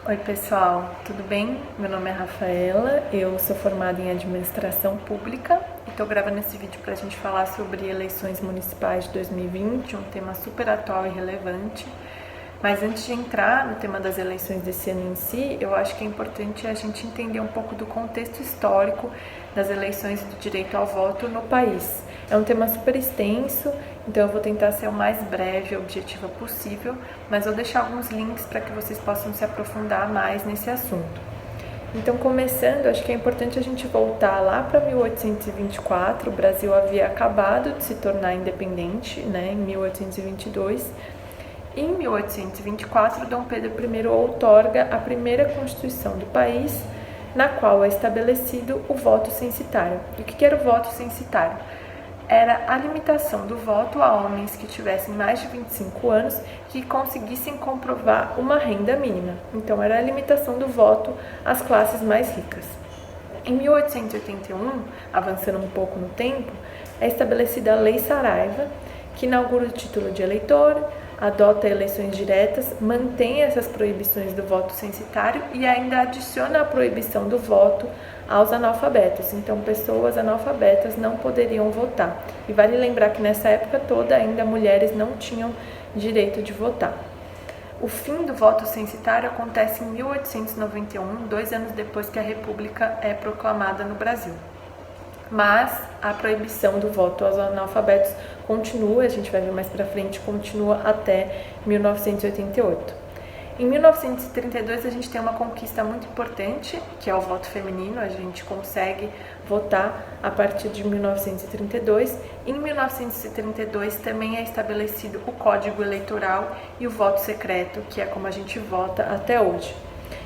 Oi pessoal, tudo bem? Meu nome é Rafaela, eu sou formada em Administração Pública e estou gravando esse vídeo para a gente falar sobre eleições municipais de 2020, um tema super atual e relevante. Mas antes de entrar no tema das eleições desse ano em si, eu acho que é importante a gente entender um pouco do contexto histórico das eleições do direito ao voto no país. É um tema super extenso, então eu vou tentar ser o mais breve e objetiva possível, mas vou deixar alguns links para que vocês possam se aprofundar mais nesse assunto. Então, começando, acho que é importante a gente voltar lá para 1824, o Brasil havia acabado de se tornar independente, em 1822, em 1824, Dom Pedro I outorga a primeira Constituição do país, na qual é estabelecido o voto censitário. E o que era o voto censitário? Era a limitação do voto a homens que tivessem mais de 25 anos que conseguissem comprovar uma renda mínima. Então, era a limitação do voto às classes mais ricas. Em 1881, avançando um pouco no tempo, é estabelecida a Lei Saraiva, que inaugura o título de eleitor, adota eleições diretas, mantém essas proibições do voto censitário e ainda adiciona a proibição do voto aos analfabetos. Então, pessoas analfabetas não poderiam votar. E vale lembrar que nessa época toda ainda mulheres não tinham direito de votar. O fim do voto censitário acontece em 1891, 2 anos depois que a República é proclamada no Brasil. Mas a proibição do voto aos analfabetos continua, a gente vai ver mais pra frente, continua até 1988. Em 1932 a gente tem uma conquista muito importante, que é o voto feminino, a gente consegue votar a partir de 1932. Em 1932 também é estabelecido o Código Eleitoral e o voto secreto, que é como a gente vota até hoje.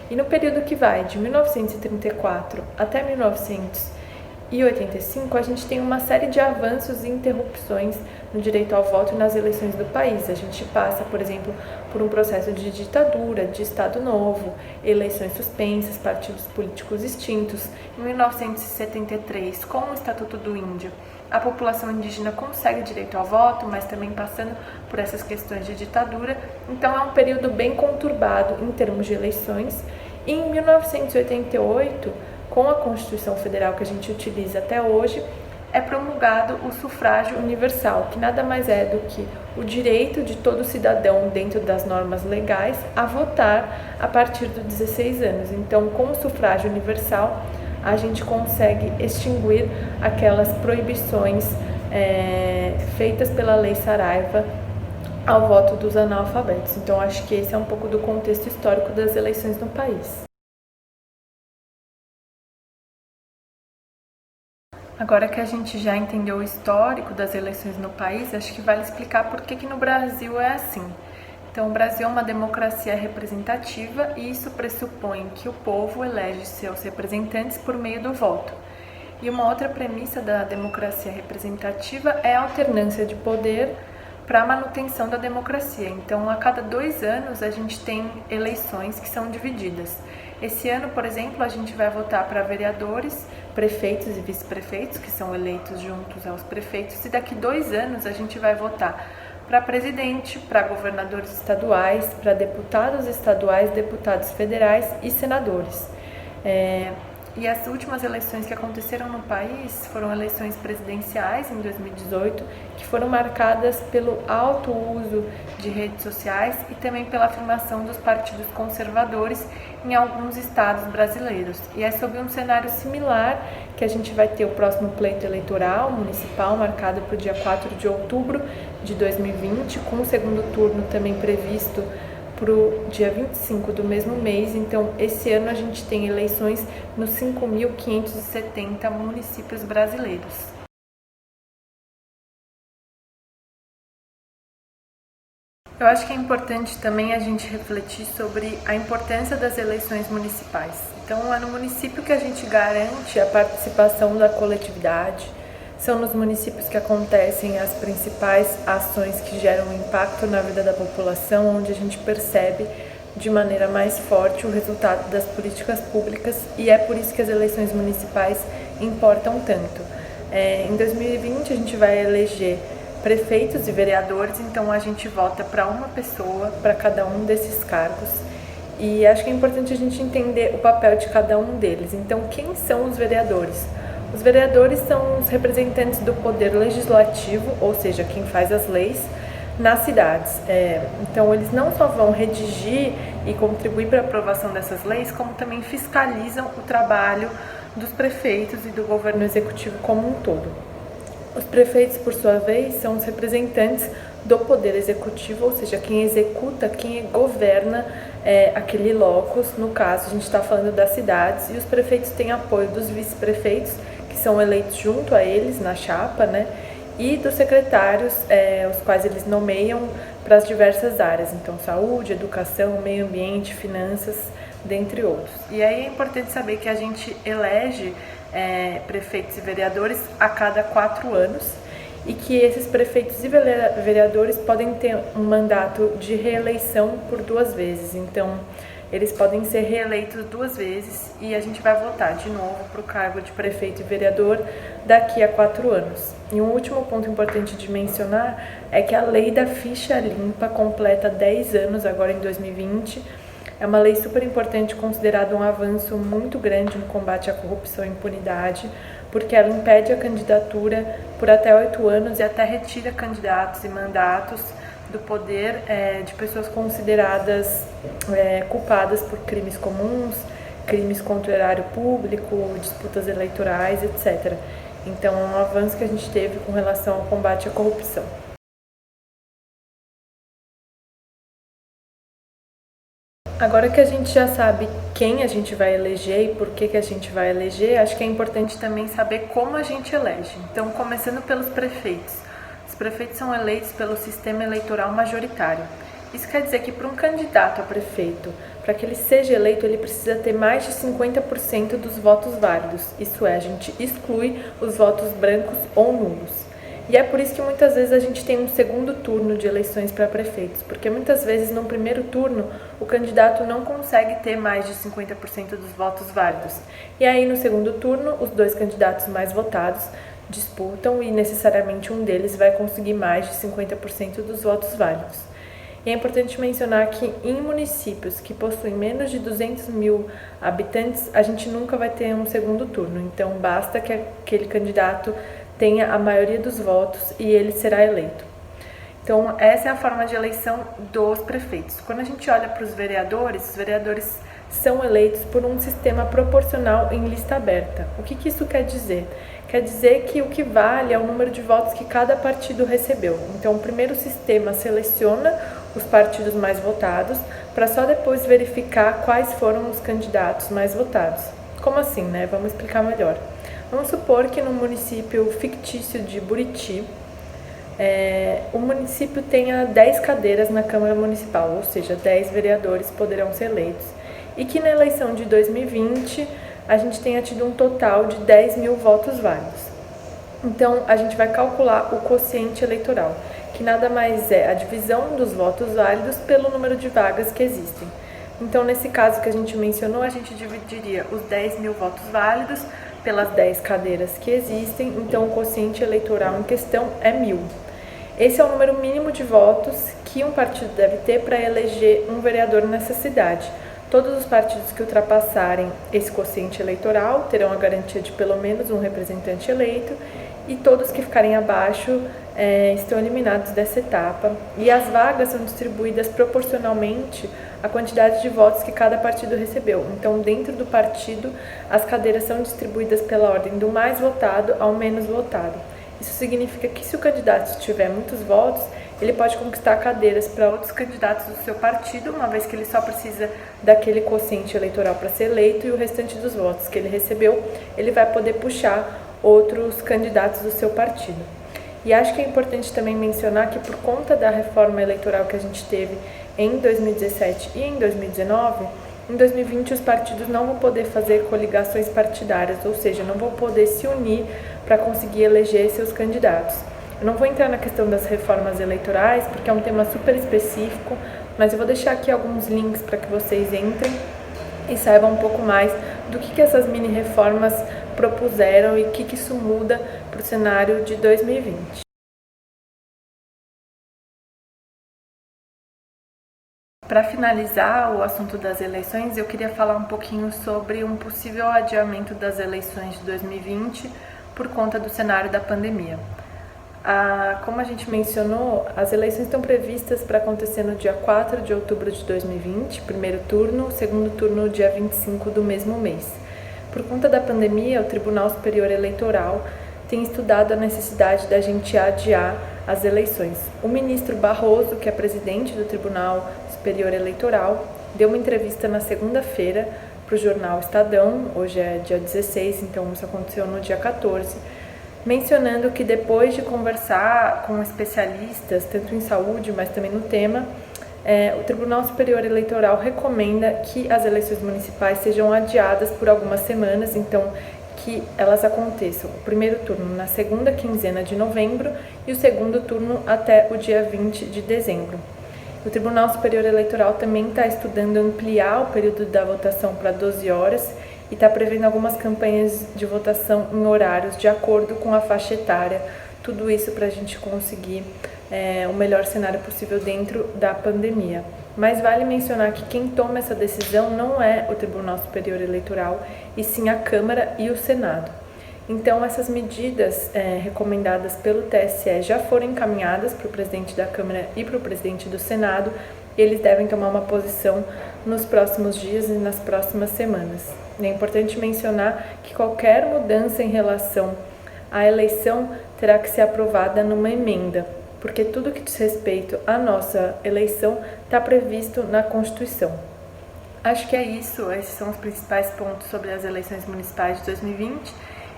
E no período que vai de 1934 até 1985, a gente tem uma série de avanços e interrupções no direito ao voto e nas eleições do país. A gente passa, por exemplo, por um processo de ditadura, de Estado Novo, eleições suspensas, partidos políticos extintos. Em 1973, com o Estatuto do Índio, a população indígena consegue direito ao voto, mas também passando por essas questões de ditadura. Então é um período bem conturbado em termos de eleições. E em 1988, com a Constituição Federal que a gente utiliza até hoje, é promulgado o sufrágio universal, que nada mais é do que o direito de todo cidadão, dentro das normas legais, a votar a partir dos 16 anos. Então, com o sufrágio universal, a gente consegue extinguir aquelas proibições feitas pela Lei Saraiva ao voto dos analfabetos. Então, acho que esse é um pouco do contexto histórico das eleições no país. Agora que a gente já entendeu o histórico das eleições no país, acho que vale explicar por que no Brasil é assim. Então, o Brasil é uma democracia representativa e isso pressupõe que o povo elege seus representantes por meio do voto. E uma outra premissa da democracia representativa é a alternância de poder para a manutenção da democracia. Então, a cada 2 anos, a gente tem eleições que são divididas. Esse ano, por exemplo, a gente vai votar para vereadores, prefeitos e vice-prefeitos, que são eleitos juntos aos prefeitos, e daqui 2 anos a gente vai votar para presidente, para governadores estaduais, para deputados estaduais, deputados federais e senadores. E as últimas eleições que aconteceram no país foram eleições presidenciais em 2018, que foram marcadas pelo alto uso de redes sociais e também pela afirmação dos partidos conservadores em alguns estados brasileiros. E é sob um cenário similar que a gente vai ter o próximo pleito eleitoral municipal, marcado para o dia 4 de outubro de 2020, com o segundo turno também previsto para o dia 25 do mesmo mês. Então, esse ano a gente tem eleições nos 5.570 municípios brasileiros. Eu acho que é importante também a gente refletir sobre a importância das eleições municipais. Então, é no município que a gente garante a participação da coletividade. São nos municípios que acontecem as principais ações que geram impacto na vida da população, onde a gente percebe de maneira mais forte o resultado das políticas públicas, e é por isso que as eleições municipais importam tanto. Em 2020 a gente vai eleger prefeitos e vereadores, então a gente vota para uma pessoa para cada um desses cargos. E acho que é importante a gente entender o papel de cada um deles. Então, quem são os vereadores? Os vereadores são os representantes do poder legislativo, ou seja, quem faz as leis, nas cidades. Então, eles não só vão redigir e contribuir para a aprovação dessas leis, como também fiscalizam o trabalho dos prefeitos e do governo executivo como um todo. Os prefeitos, por sua vez, são os representantes do poder executivo, ou seja, quem executa, quem governa aquele locus. No caso, a gente está falando das cidades, e os prefeitos têm apoio dos vice-prefeitos, que são eleitos junto a eles na chapa, né? E dos secretários, os quais eles nomeiam para as diversas áreas, então saúde, educação, meio ambiente, finanças, dentre outros. E aí é importante saber que a gente elege prefeitos e vereadores a cada 4 anos, e que esses prefeitos e vereadores podem ter um mandato de reeleição por 2 vezes. Então, eles podem ser reeleitos 2 vezes, e a gente vai votar de novo para o cargo de prefeito e vereador daqui a 4 anos. E um último ponto importante de mencionar é que a lei da ficha limpa completa 10 anos agora em 2020. É uma lei super importante, considerada um avanço muito grande no combate à corrupção e impunidade, porque ela impede a candidatura por até 8 anos e até retira candidatos e mandatos do poder de pessoas consideradas culpadas por crimes comuns, crimes contra o erário público, disputas eleitorais, etc. Então, é um avanço que a gente teve com relação ao combate à corrupção. Agora que a gente já sabe quem a gente vai eleger e por que a gente vai eleger, acho que é importante também saber como a gente elege. Então, começando pelos prefeitos. Os prefeitos são eleitos pelo sistema eleitoral majoritário. Isso quer dizer que para um candidato a prefeito, para que ele seja eleito, ele precisa ter mais de 50% dos votos válidos. Isso é, a gente exclui os votos brancos ou nulos. E é por isso que muitas vezes a gente tem um segundo turno de eleições para prefeitos, porque muitas vezes no primeiro turno o candidato não consegue ter mais de 50% dos votos válidos. E aí no segundo turno os 2 candidatos mais votados disputam, e necessariamente um deles vai conseguir mais de 50% dos votos válidos. E é importante mencionar que em municípios que possuem menos de 200 mil habitantes, a gente nunca vai ter um segundo turno. Então basta que aquele candidato tenha a maioria dos votos e ele será eleito. Então, essa é a forma de eleição dos prefeitos. Quando a gente olha para os vereadores são eleitos por um sistema proporcional em lista aberta. O que isso quer dizer? Quer dizer que o que vale é o número de votos que cada partido recebeu. Então, o primeiro sistema seleciona os partidos mais votados, para só depois verificar quais foram os candidatos mais votados. Como assim, né? Vamos explicar melhor. Vamos supor que no município fictício de Buriti, o município tenha 10 cadeiras na Câmara Municipal, ou seja, 10 vereadores poderão ser eleitos. E que na eleição de 2020 a gente tenha tido um total de 10 mil votos válidos. Então, a gente vai calcular o quociente eleitoral, que nada mais é a divisão dos votos válidos pelo número de vagas que existem. Então, nesse caso que a gente mencionou, a gente dividiria os 10 mil votos válidos pelas 10 cadeiras que existem, então o quociente eleitoral em questão é 1000. Esse é o número mínimo de votos que um partido deve ter para eleger um vereador nessa cidade. Todos os partidos que ultrapassarem esse quociente eleitoral terão a garantia de pelo menos um representante eleito, e todos que ficarem abaixo estão eliminados dessa etapa. E as vagas são distribuídas proporcionalmente à quantidade de votos que cada partido recebeu. Então, dentro do partido, as cadeiras são distribuídas pela ordem do mais votado ao menos votado. Isso significa que se o candidato tiver muitos votos, ele pode conquistar cadeiras para outros candidatos do seu partido, uma vez que ele só precisa daquele quociente eleitoral para ser eleito, e o restante dos votos que ele recebeu, ele vai poder puxar outros candidatos do seu partido. E acho que é importante também mencionar que, por conta da reforma eleitoral que a gente teve em 2017 e em 2019, em 2020 os partidos não vão poder fazer coligações partidárias, ou seja, não vão poder se unir para conseguir eleger seus candidatos. Eu não vou entrar na questão das reformas eleitorais, porque é um tema super específico, mas eu vou deixar aqui alguns links para que vocês entrem e saibam um pouco mais do que essas mini reformas propuseram e o que isso muda para o cenário de 2020. Para finalizar o assunto das eleições, eu queria falar um pouquinho sobre um possível adiamento das eleições de 2020 por conta do cenário da pandemia. Como a gente mencionou, as eleições estão previstas para acontecer no dia 4 de outubro de 2020, primeiro turno, segundo turno dia 25 do mesmo mês. Por conta da pandemia, o Tribunal Superior Eleitoral tem estudado a necessidade da gente adiar as eleições. O ministro Barroso, que é presidente do Tribunal Superior Eleitoral, deu uma entrevista na segunda-feira para o jornal Estadão, hoje é dia 16, então isso aconteceu no dia 14, mencionando que depois de conversar com especialistas, tanto em saúde, mas também no tema, o Tribunal Superior Eleitoral recomenda que as eleições municipais sejam adiadas por algumas semanas, então que elas aconteçam o primeiro turno na segunda quinzena de novembro e o segundo turno até o dia 20 de dezembro. O Tribunal Superior Eleitoral também está estudando ampliar o período da votação para 12 horas e está prevendo algumas campanhas de votação em horários de acordo com a faixa etária, tudo isso para a gente conseguir o melhor cenário possível dentro da pandemia. Mas vale mencionar que quem toma essa decisão não é o Tribunal Superior Eleitoral, e sim a Câmara e o Senado. Então, essas medidas recomendadas pelo TSE já foram encaminhadas para o presidente da Câmara e para o presidente do Senado, e eles devem tomar uma posição nos próximos dias e nas próximas semanas. É importante mencionar que qualquer mudança em relação à eleição terá que ser aprovada numa emenda, porque tudo que diz respeito à nossa eleição está previsto na Constituição. Acho que é isso, esses são os principais pontos sobre as eleições municipais de 2020,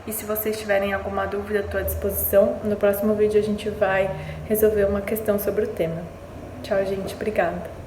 e se vocês tiverem alguma dúvida, estou à disposição. No próximo vídeo a gente vai resolver uma questão sobre o tema. Tchau, gente, obrigada!